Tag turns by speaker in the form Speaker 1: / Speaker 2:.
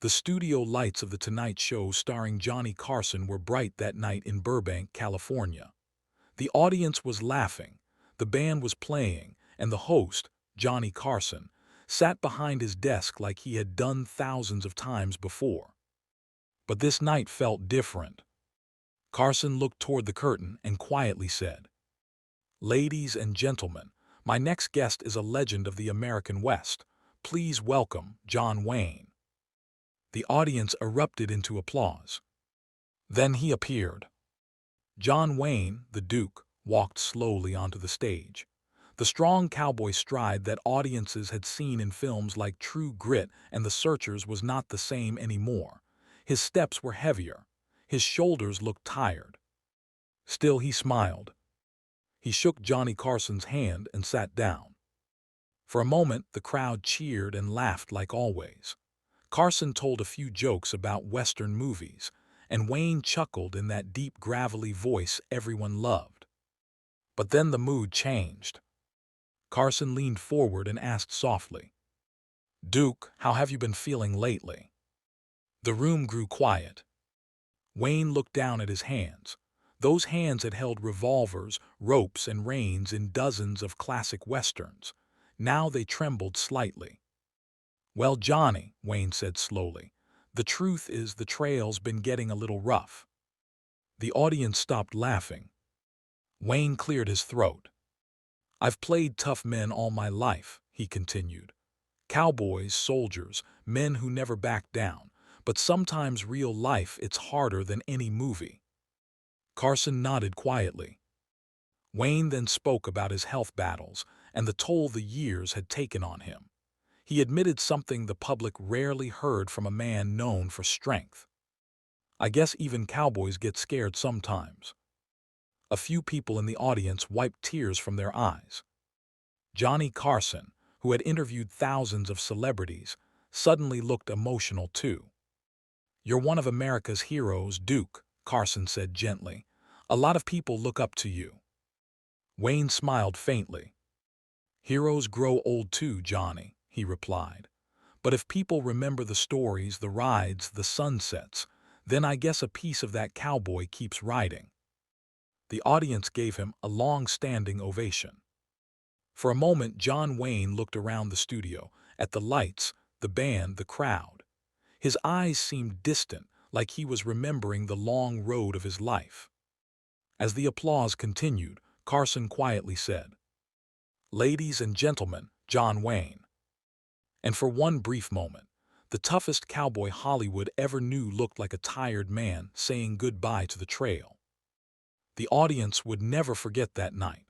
Speaker 1: The studio lights of The Tonight Show starring Johnny Carson were bright that night in Burbank, California. The audience was laughing, the band was playing, and the host, Johnny Carson, sat behind his desk like he had done thousands of times before. But this night felt different. Carson looked toward the curtain and quietly said, "Ladies and gentlemen, my next guest is a legend of the American West. Please welcome John Wayne." The audience erupted into applause. Then he appeared. John Wayne, the Duke, walked slowly onto the stage. The strong cowboy stride that audiences had seen in films like True Grit and The Searchers was not the same anymore. His steps were heavier. His shoulders looked tired. Still he smiled. He shook Johnny Carson's hand and sat down. For a moment the crowd cheered and laughed like always. Carson told a few jokes about Western movies, and Wayne chuckled in that deep, gravelly voice everyone loved. But then the mood changed. Carson leaned forward and asked softly, "Duke, how have you been feeling lately?" The room grew quiet. Wayne looked down at his hands. Those hands had held revolvers, ropes, and reins in dozens of classic westerns. Now they trembled slightly. "Well, Johnny," Wayne said slowly, "the truth is the trail's been getting a little rough." The audience stopped laughing. Wayne cleared his throat. "I've played tough men all my life," he continued. "Cowboys, soldiers, men who never back down. But sometimes real life, it's harder than any movie." Carson nodded quietly. Wayne then spoke about his health battles and the toll the years had taken on him. He admitted something the public rarely heard from a man known for strength. "I guess even cowboys get scared sometimes." A few people in the audience wiped tears from their eyes. Johnny Carson, who had interviewed thousands of celebrities, suddenly looked emotional too. "You're one of America's heroes, Duke," Carson said gently. "A lot of people look up to you." Wayne smiled faintly. "Heroes grow old too, Johnny," he replied. "But if people remember the stories, the rides, the sunsets, then I guess a piece of that cowboy keeps riding." The audience gave him a long-standing ovation. For a moment, John Wayne looked around the studio, at the lights, the band, the crowd. His eyes seemed distant, like he was remembering the long road of his life. As the applause continued, Carson quietly said, "Ladies and gentlemen, John Wayne." And for one brief moment, the toughest cowboy Hollywood ever knew looked like a tired man saying goodbye to the trail. The audience would never forget that night.